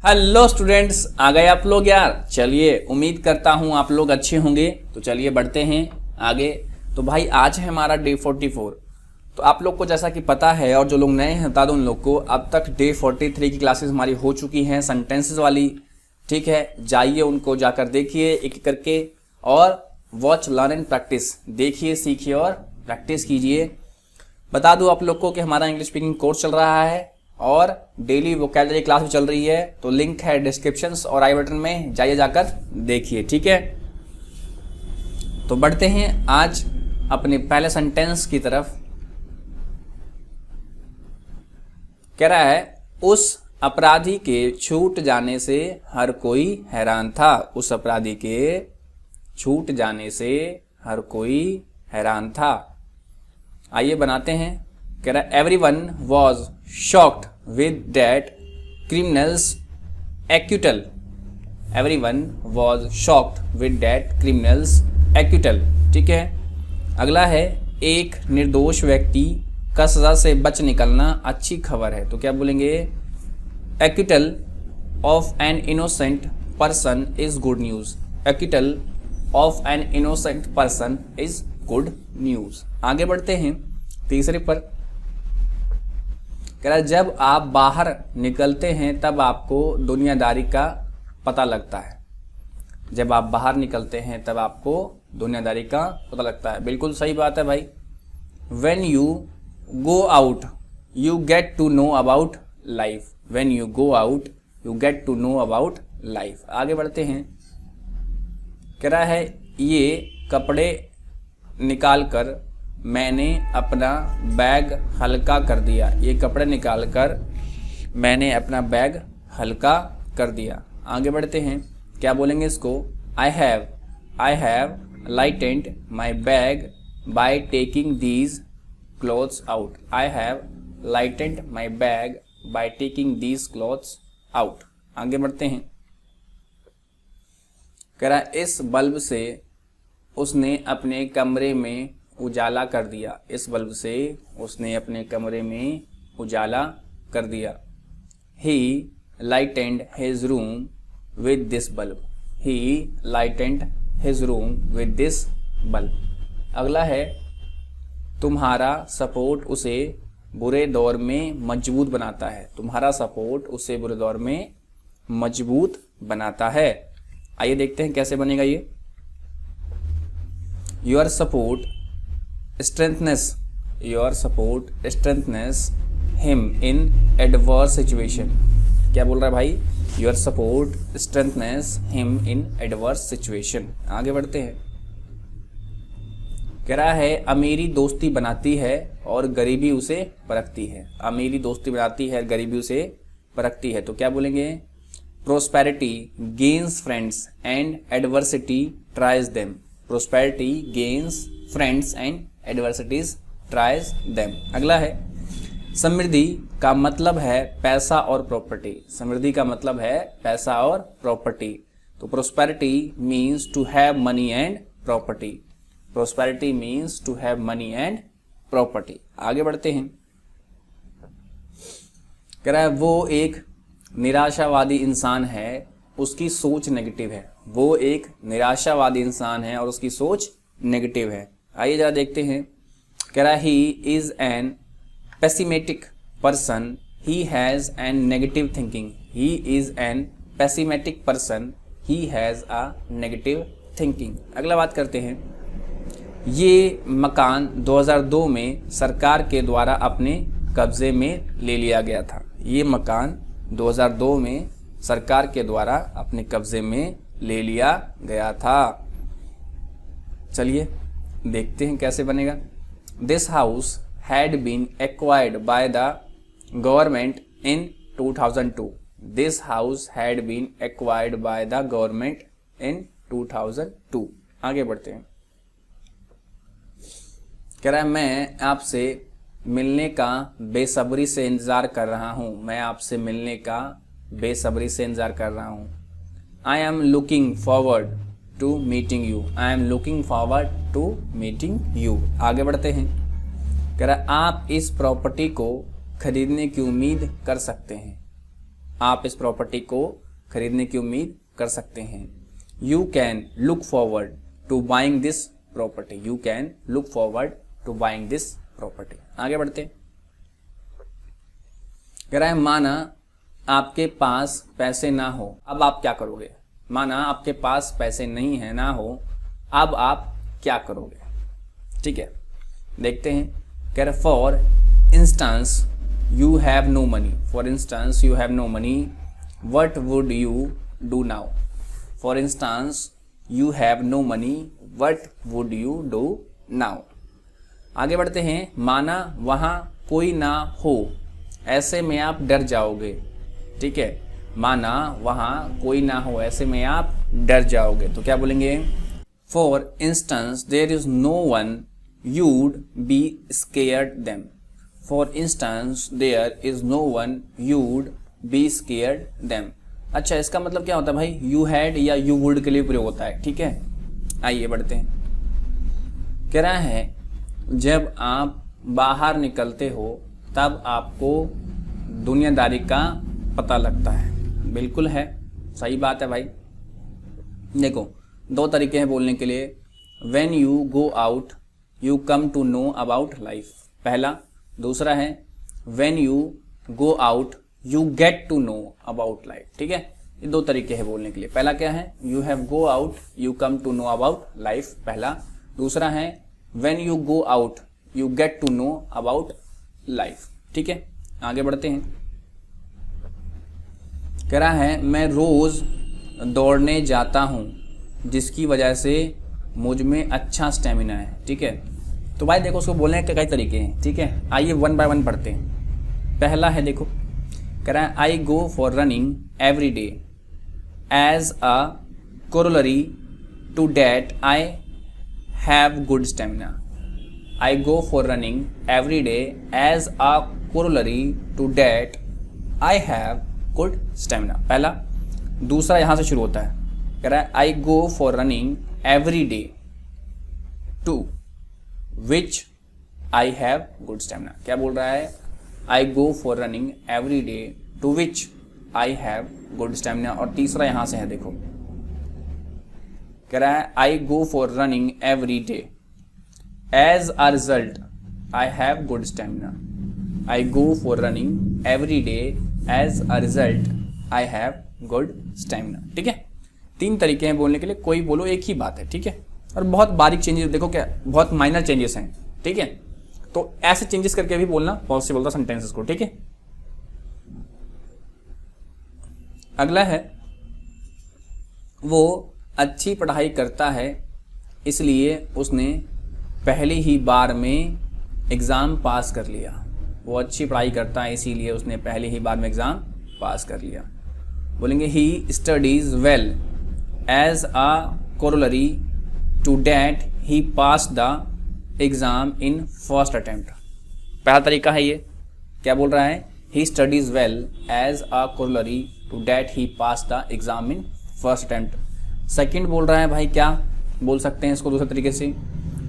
Hello students, आ गए आप लोग यार। चलिए, उम्मीद करता हूँ आप लोग अच्छे होंगे। तो चलिए बढ़ते हैं आगे। तो भाई आज है हमारा डे 44। तो आप लोग को जैसा कि पता है, और जो लोग नए हैं बता दो उन लोग को, अब तक डे 43 की क्लासेस हमारी हो चुकी हैं सेंटेंसेस वाली। ठीक है, जाइए उनको जाकर देखिए एक एक करके, और वॉच लर्न एंड प्रैक्टिस, देखिए सीखिए और प्रैक्टिस कीजिए। बता दूं आप लोग को कि हमारा इंग्लिश स्पीकिंग कोर्स चल रहा है और डेली वोकैबुलरी क्लास भी चल रही है। तो लिंक है डिस्क्रिप्शन और आई बटन में, जाइए जाकर देखिए। ठीक है, तो बढ़ते हैं आज अपने पहले सेंटेंस की तरफ। कह रहा है, उस अपराधी के छूट जाने से हर कोई हैरान था। उस अपराधी के छूट जाने से हर कोई हैरान था। आइए बनाते हैं। कह रहा है, everyone was shocked with that criminals acquittal. Everyone was shocked with that criminals acquittal. ठीक है, अगला है, एक निर्दोष व्यक्ति का सजा से बच निकलना अच्छी खबर है। तो क्या बोलेंगे, acquittal of an innocent person is good news. Acquittal of an innocent person is good news. आगे बढ़ते हैं तीसरे पर। कह रहा है, जब आप बाहर निकलते हैं तब आपको दुनियादारी का पता लगता है। जब आप बाहर निकलते हैं तब आपको दुनियादारी का पता लगता है। बिल्कुल सही बात है भाई। When you go out you get to know about life. When you go out you get to know about life. आगे बढ़ते हैं। कह रहा है, ये कपड़े निकाल कर मैंने अपना बैग हल्का कर दिया। ये कपड़े निकाल कर मैंने अपना बैग हल्का कर दिया। आगे बढ़ते हैं, क्या बोलेंगे इसको, I have lightened my bag by taking these clothes out. I have lightened my bag by taking these clothes out. आगे बढ़ते हैं। कह रहा है, इस बल्ब से उसने अपने कमरे में उजाला कर दिया। इस बल्ब से उसने अपने कमरे में उजाला कर दिया। He lightened his room with this bulb. He lightened his room with this bulb. अगला है, तुम्हारा सपोर्ट उसे बुरे दौर में मजबूत बनाता है। तुम्हारा सपोर्ट उसे बुरे दौर में मजबूत बनाता है। आइए देखते हैं कैसे बनेगा ये। Your support strengthens him in adverse situation. क्या बोल रहा है भाई, Your support strengthens him in adverse situation. आगे बढ़ते हैं। कह रहा है, अमीरी दोस्ती बनाती है और गरीबी उसे परखती है। अमीरी दोस्ती बनाती है, गरीबी उसे परखती है। तो क्या बोलेंगे, prosperity gains friends and adversity tries them. Prosperity gains friends and adversities tries them. अगला है, समृद्धि का मतलब है पैसा और प्रॉपर्टी। समृद्धि का मतलब है पैसा और प्रॉपर्टी। तो prosperity means to have money and property. Prosperity means to have money and property. आगे बढ़ते हैं। कह रहा है, वो एक निराशावादी इंसान है, उसकी सोच नेगेटिव है। वो एक निराशावादी इंसान है और उसकी सोच नेगेटिव है। आइए जरा देखते हैं। कह रहा है, he is an pessimistic person, he has an negative thinking. He is an pessimistic person, he has a negative thinking. अगला बात करते हैं। ये मकान 2002 में सरकार के द्वारा अपने कब्जे में ले लिया गया था। ये मकान 2002 में सरकार के द्वारा अपने कब्जे में ले लिया गया था। चलिए देखते हैं कैसे बनेगा। This house had been acquired by the government in 2002. This house had been acquired by the government in 2002. आगे बढ़ते हैं। कह रहा है, मैं आपसे मिलने का बेसब्री से इंतजार कर रहा हूं। मैं आपसे मिलने का बेसब्री से इंतजार कर रहा हूं। I am looking forward to meeting you. I am looking forward to meeting you. आगे बढ़ते हैं। कह रहा है, आप इस प्रॉपर्टी को खरीदने की उम्मीद कर सकते हैं। आप इस प्रॉपर्टी को खरीदने की उम्मीद कर सकते हैं। You can look forward to buying this property. You can look forward to buying this property. आगे बढ़ते, कह रहा है माना आपके पास पैसे ना हो, अब आप क्या करोगे। माना आपके पास पैसे नहीं है, ना हो, अब आप क्या करोगे। ठीक है, देखते हैं। कह रहे for instance you have no money. For instance you have no money, what would you do now. For instance you have no money, what would you do now. आगे बढ़ते हैं। माना वहां कोई ना हो, ऐसे में आप डर जाओगे। ठीक है, माना वहां कोई ना हो, ऐसे में आप डर जाओगे, तो क्या बोलेंगे। For instance there is no one, you'd be scared them. For instance there is no one, you'd be scared them. अच्छा, इसका मतलब क्या होता है भाई। you had या you would के लिए प्रयोग होता है। ठीक है, आइए बढ़ते हैं। कह रहा है जब आप बाहर निकलते हो तब आपको दुनियादारी का पता लगता है। बिल्कुल है, सही बात है भाई। देखो, दो तरीके हैं बोलने के लिए। when you go out you come to know about life, पहला। दूसरा है when you go out you get to know about life। ठीक है, ये दो तरीके हैं बोलने के लिए। पहला क्या है, you have go out you come to know about life, पहला। दूसरा है when you go out you get to know about life। ठीक है, आगे बढ़ते हैं। कह रहा है मैं रोज दौड़ने जाता हूं जिसकी वजह से मुझ में अच्छा स्टेमिना है। ठीक है, तो भाई देखो, उसको बोलने के कई तरीके हैं। ठीक है, आइए वन बाय वन पढ़ते हैं। पहला है, देखो, कह रहा है I go for running every day as a corollary to that I have good stamina. I go for running every day as a corollary to that I have good stamina, पहला। दूसरा यहां से शुरू होता है, कह रहा है I go for running every day to which I have good stamina. क्या बोल रहा है, I go for running every day to which I have good stamina. और तीसरा यहां से है, देखो, कह रहा है I go for running every day as a result I have good stamina. I go for running every day as a result I have good stamina. ठीक है, तीन तरीके हैं बोलने के लिए, कोई बोलो एक ही बात है। ठीक है, और बहुत बारीक चेंजेस, देखो क्या बहुत माइनर चेंजेस हैं। ठीक है, तो ऐसे चेंजेस करके भी बोलना पॉसिबल था सेंटेंसेस को। ठीक है, अगला है वो अच्छी पढ़ाई करता है इसलिए उसने पहली ही बार में एग्जाम पास कर लिया। वो अच्छी पढ़ाई करता है इसीलिए उसने पहली ही बार में एग्जाम पास कर लिया। बोलेंगे he studies well as a corollary to that he pass the exam in first attempt. पहला तरीका है ये, क्या बोल रहा है, he studies well as a corollary to that he pass the exam in first attempt. Second बोल रहा है भाई, क्या बोल सकते हैं इसको दूसरे तरीके से,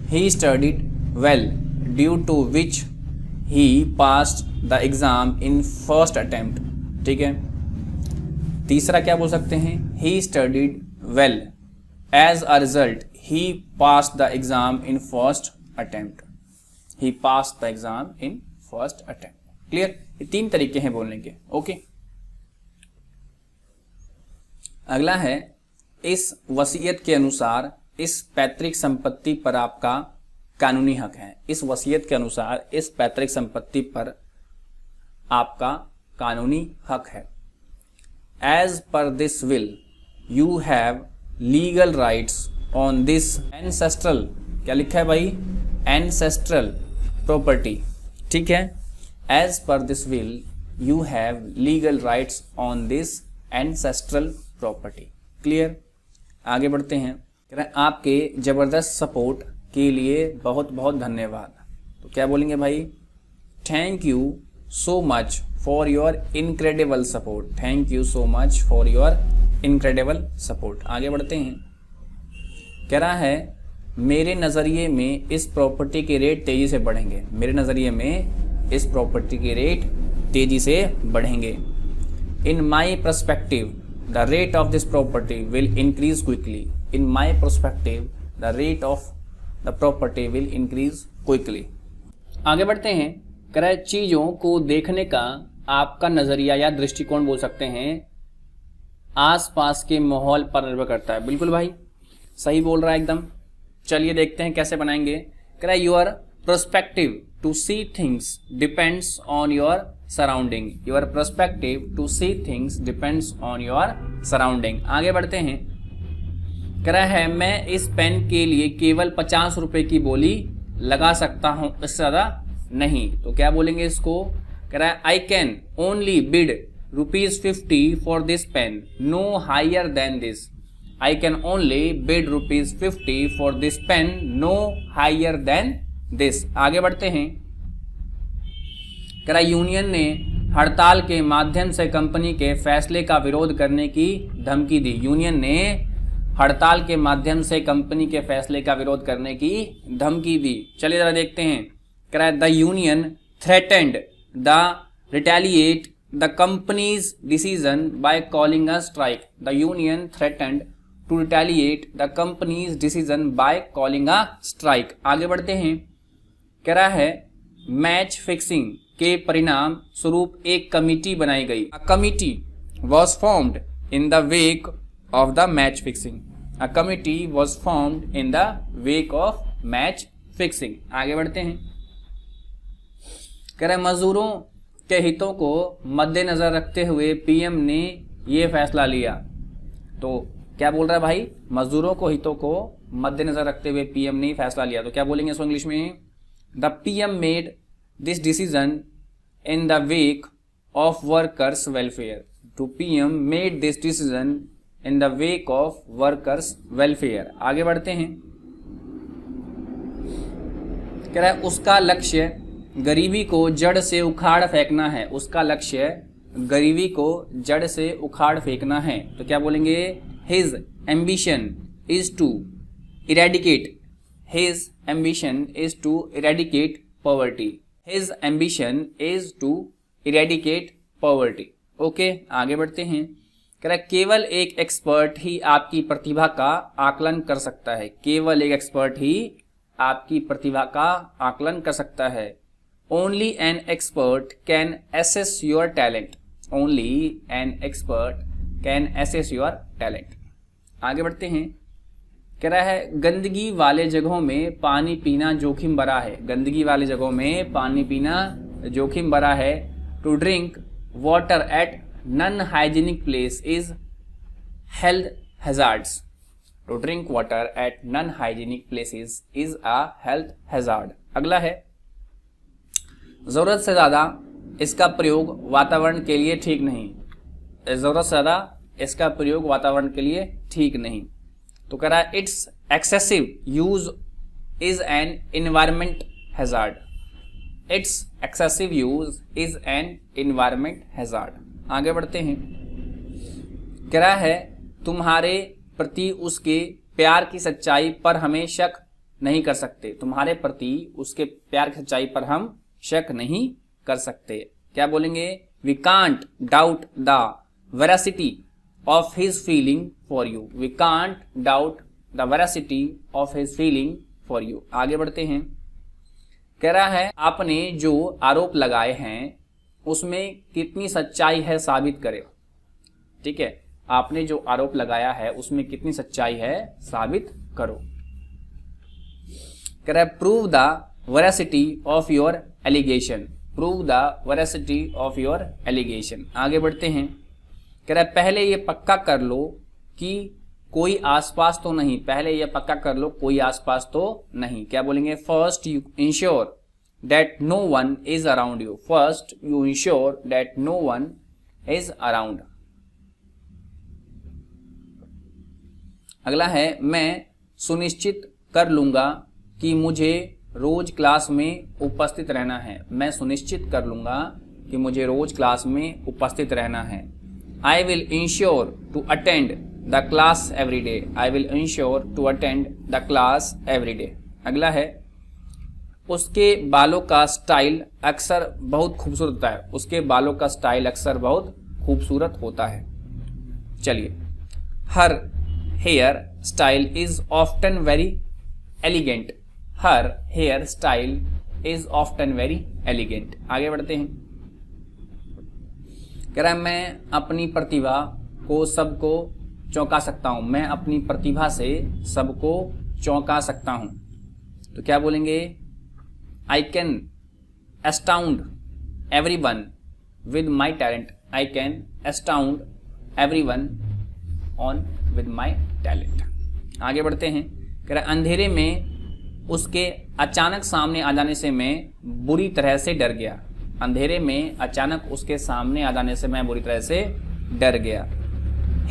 he studied well due to which he passed the exam in first attempt. ठीक है, तीसरा क्या बोल सकते हैं, he studied well as a result he passed the exam in first attempt. He passed the exam in first attempt. Clear? ये तीन तरीके हैं बोलने के। ओके, अगला है इस वसीयत के अनुसार इस पैतृक संपत्ति पर आपका कानूनी हक है। इस वसीयत के अनुसार इस पैतृक संपत्ति पर आपका कानूनी हक है। As per this will, you have legal rights on this ancestral, क्या लिखा है भाई, ancestral property। ठीक है, as per this will you have legal rights on this ancestral property। Clear, आगे बढ़ते हैं। आपके जबरदस्त सपोर्ट के लिए बहुत बहुत धन्यवाद। तो क्या बोलेंगे भाई, thank you so much for your incredible support. Thank you so much for your incredible support. आगे बढ़ते हैं, कह रहा है मेरे नज़रिए में इस प्रॉपर्टी के रेट तेज़ी से बढ़ेंगे। मेरे नज़रिए में इस प्रॉपर्टी के रेट तेज़ी से बढ़ेंगे। In my perspective the rate of this property will increase quickly. In my perspective the rate of the property will increase quickly. आगे बढ़ते हैं। कह रहा है चीजों को देखने का आपका नजरिया या दृष्टिकोण बोल सकते हैं आसपास के माहौल पर निर्भर करता है। बिल्कुल भाई सही बोल रहा है एकदम। चलिए देखते हैं कैसे बनाएंगे। कह रहा है your perspective to see things depends on your surrounding. Your perspective to see things depends on your surrounding. आगे बढ़ते हैं। कह रहा है मैं इस पेन के लिए केवल 50 रुपए की बोली लगा सकता हूं, इससे ज्यादा नहीं। तो क्या बोलेंगे इसको। कह रहा है I can only bid ₹50 for this pen, no higher than this. I can only bid ₹50 for this pen, no higher than this. आगे बढ़ते हैं। कह रहा यूनियन ने हड़ताल के माध्यम से कंपनी के फैसले का विरोध करने की धमकी दी। यूनियन ने हड़ताल के माध्यम से कंपनी के फैसले का विरोध करने की धमकी दी। चलिए जरा देखते हैं। कह रहा है the union threatened the retaliate the company's decision by calling a strike. The union threatened to retaliate the company's decision by calling a strike. आगे बढ़ते हैं। कह रहा है मैच फिक्सिंग के परिणाम स्वरूप एक कमिटी बनाई गई। A committee was formed in the wake of the match fixing. A committee was formed in the wake of match fixing. आगे बढ़ते हैं। कह रहे मजदूरों के हितों को मद्देनजर रखते हुए पीएम ने ये फैसला लिया। तो क्या बोल रहा है भाई, मजदूरों को हितों को मद्देनजर रखते हुए पीएम ने फैसला लिया। तो क्या बोलेंगे इसको इंग्लिश में। The PM made this decision in the wake of workers welfare. To PM made this decision in the wake of workers welfare. आगे बढ़ते हैं। कह रहा है उसका लक्ष्य गरीबी को जड़ से उखाड़ फेंकना है। उसका लक्ष्य गरीबी को जड़ से उखाड़ फेंकना है। तो क्या बोलेंगे। His ambition is to eradicate. His ambition is to eradicate poverty. His ambition is to eradicate poverty. Okay आगे बढ़ते हैं। कह रहा है केवल एक एक्सपर्ट ही आपकी प्रतिभा का आकलन कर सकता है। केवल एक एक्सपर्ट ही आपकी प्रतिभा का आकलन कर सकता है। Only an expert can assess your talent. Only an expert can assess your talent. आगे बढ़ते हैं। कह रहा है गंदगी वाले जगहों में पानी पीना जोखिम भरा है। गंदगी वाले जगहों में पानी पीना जोखिम भरा है। To drink water at non-hygienic place is health hazards. To drink water at non-hygienic places is a health hazard. अगला है जरूरत से ज्यादा इसका प्रयोग वातावरण के लिए ठीक नहीं। जरूरत से ज्यादा इसका प्रयोग वातावरण के लिए ठीक नहीं। तो कह रहा है it's excessive use is an environment hazard. It's excessive use is an environment hazard. आगे बढ़ते हैं। कह रहा है तुम्हारे प्रति उसके प्यार की सच्चाई पर हमें शक नहीं कर सकते। तुम्हारे प्रति उसके प्यार की सच्चाई पर हम शक नहीं कर सकते। क्या बोलेंगे। We can't doubt the veracity of his feeling for you. We can't doubt the veracity of his feeling for you. आगे बढ़ते हैं। कह रहा है आपने जो आरोप लगाए हैं उसमें कितनी सच्चाई है साबित करे। ठीक है, आपने जो आरोप लगाया है उसमें कितनी सच्चाई है साबित करो। कह रहा है prove the veracity of your allegation. Prove the veracity of your allegation. आगे बढ़ते हैं। कह रहा है पहले ये पक्का कर लो कि कोई आसपास तो नहीं। पहले ये पक्का कर लो कोई आसपास तो नहीं। क्या बोलेंगे। First you ensure that no one is around you. First you ensure that no one is around. अगला है मैं सुनिश्चित कर लूंगा कि मुझे रोज क्लास में उपस्थित रहना है। मैं सुनिश्चित कर लूंगा कि मुझे रोज क्लास में उपस्थित रहना है। I will ensure to attend the class every day. I will ensure to attend the class every day. अगला है उसके बालों का स्टाइल अक्सर बहुत खूबसूरत होता है। उसके बालों का स्टाइल अक्सर बहुत खूबसूरत होता है। चलिए, her hair style is often very elegant. Her hair style is often very elegant. आगे बढ़ते हैं। कह रहा है मैं अपनी प्रतिभा को सबको चौंका सकता हूं। मैं अपनी प्रतिभा से सबको चौंका सकता हूं। तो क्या बोलेंगे? I can एस्टाउंड everyone with my talent. I can एस्टाउंड everyone on with my talent. आगे बढ़ते हैं। कह रहा अंधेरे में उसके अचानक सामने आ जाने से मैं बुरी तरह से डर गया। अंधेरे में अचानक उसके सामने आ जाने से मैं बुरी तरह से डर गया।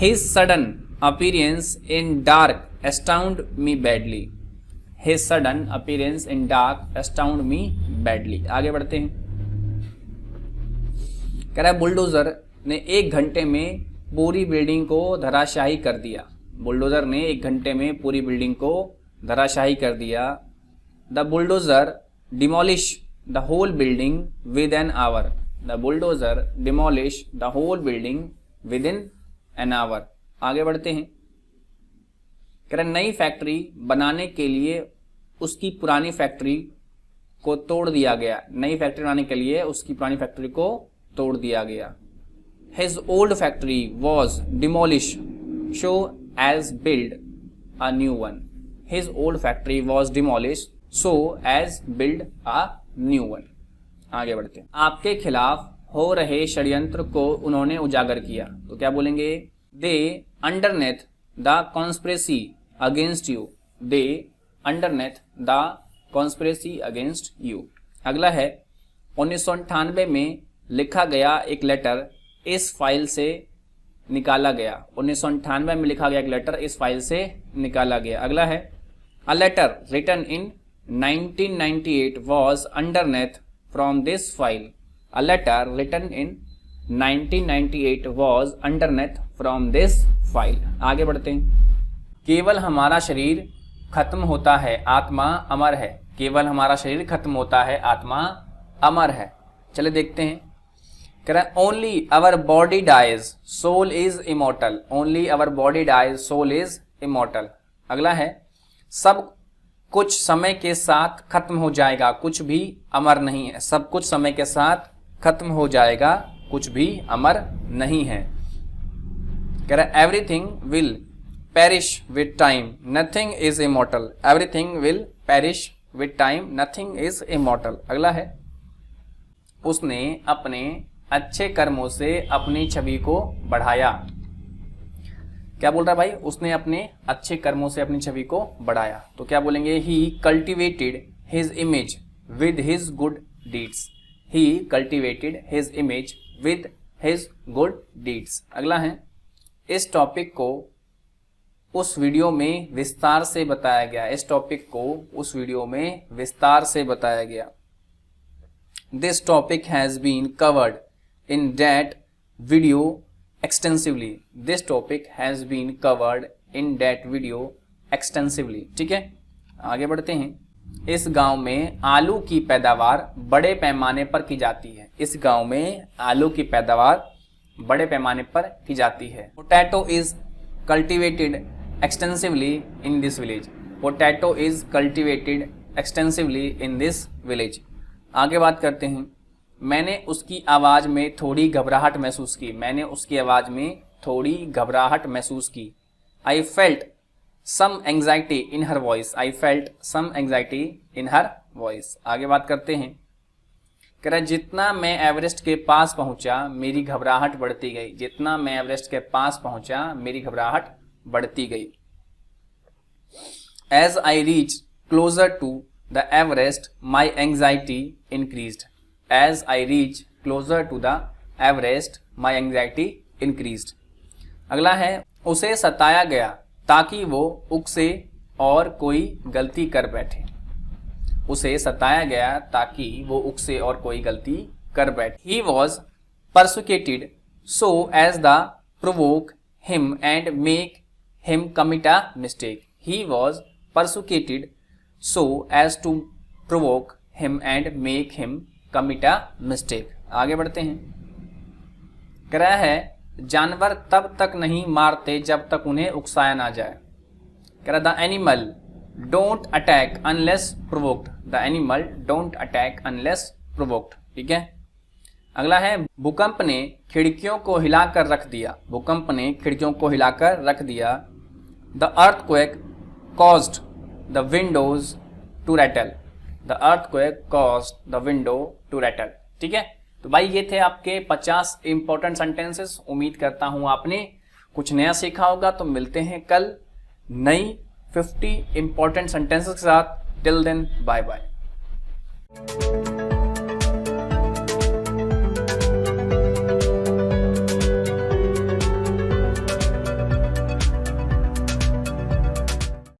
His sudden appearance in dark astound me badly. His sudden appearance in dark astound me badly. आगे बढ़ते हैं। कह रहा है बुलडोजर ने 1 घंटे में पूरी बिल्डिंग को धराशायी कर दिया। बुलडोजर ने 1 घंटे में पूरी बिल्डिंग को धराशायी कर दिया। The bulldozer demolish the whole building with an hour. The bulldozer demolish the whole building within an hour. आगे बढ़ते हैं। कह रहे नई फैक्ट्री बनाने के लिए उसकी पुरानी फैक्ट्री को तोड़ दिया गया। नई फैक्ट्री बनाने के लिए उसकी पुरानी फैक्ट्री को तोड़ दिया गया। His old factory was demolished so as build a new one. His old factory was demolished so as build a new one. आगे बढ़ते हैं। आपके खिलाफ हो रहे षड्यंत्र को उन्होंने उजागर किया। तो क्या बोलेंगे? They underneath the conspiracy against you. They underneath the conspiracy against you. अगला है 1998 में लिखा गया एक लेटर इस फाइल से निकाला गया। 1998 में लिखा गया एक लेटर इस फाइल से निकाला गया। अगला है a letter written in 1998 was underneath from this file. A letter written in 1998 was underneath from this file. आगे बढ़ते हैं। केवल हमारा शरीर खत्म होता है, आत्मा अमर है। केवल हमारा शरीर खत्म होता है, आत्मा अमर है। चले देखते हैं। कह रहा है only our body dies soul is immortal. Only our body dies soul is immortal. अगला है सब कुछ समय के साथ खत्म हो जाएगा, कुछ भी अमर नहीं है। सब कुछ समय के साथ खत्म हो जाएगा, कुछ भी अमर नहीं है। कह रहा है everything will perish with time, nothing is immortal. Everything will perish with time, nothing is immortal. अगला है उसने अपने अच्छे कर्मों से अपनी छवि को बढ़ाया। क्या बोल रहा है भाई? उसने अपने अच्छे कर्मों से अपनी छवि को बढ़ाया। तो क्या बोलेंगे? He cultivated his image with his good deeds. He cultivated his image with his good deeds. अगला है इस टॉपिक को उस वीडियो में विस्तार से बताया गया। इस टॉपिक को उस वीडियो में विस्तार से बताया गया। This topic has been covered in that video extensively. This topic has been covered in that video extensively. ठीक है, आगे बढ़ते हैं। इस गांव में आलू की पैदावार बड़े पैमाने पर की जाती है। इस गांव में आलू की पैदावार बड़े पैमाने पर की जाती है। Potato is cultivated extensively in this village. Potato is cultivated extensively in this village. आगे बात करते हैं। मैंने उसकी आवाज़ में थोड़ी घबराहट महसूस की। मैंने उसकी आवाज़ में थोड़ी घबराहट महसूस की। I felt some anxiety in her voice. I felt some anxiety in her voice. आगे बात करते हैं। कह रहा है जितना मैं एवरेस्ट के पास पहुंचा मेरी घबराहट बढ़ती गई। जितना मैं एवरेस्ट के पास पहुंचा मेरी घबराहट बढ़ती गई। As I reach closer to the Everest my anxiety increased. As I reach closer to the Everest, my anxiety increased. अगला है उसे सताया गया ताकि वो उकसे और कोई गलती कर बैठे। उसे सताया गया ताकि वो उकसे और कोई गलती कर बैठे। He was persecuted so as the provoke him and make him commit a mistake. He was persecuted so as to provoke him and make him commit a mistake. आगे बढ़ते हैं। कह रहा है जानवर तब तक नहीं मारते जब तक उन्हें उकसाया ना जाए। कह रहा the animal don't attack unless provoked, the animal don't attack unless provoked. ठीक है, अगला है भूकंप ने खिड़कियों को हिलाकर रख दिया, भूकंप ने खिड़कियों को हिलाकर रख दिया। The earthquake caused the windows to rattle, the earthquake caused the window to rattle. ठीक है, तो भाई ये थे आपके 50 इंपॉर्टेंट सेंटेंसेस। उम्मीद करता हूं आपने कुछ नया सीखा होगा। तो मिलते हैं कल नई 50 इंपॉर्टेंट सेंटेंसेस के साथ। Till then bye bye.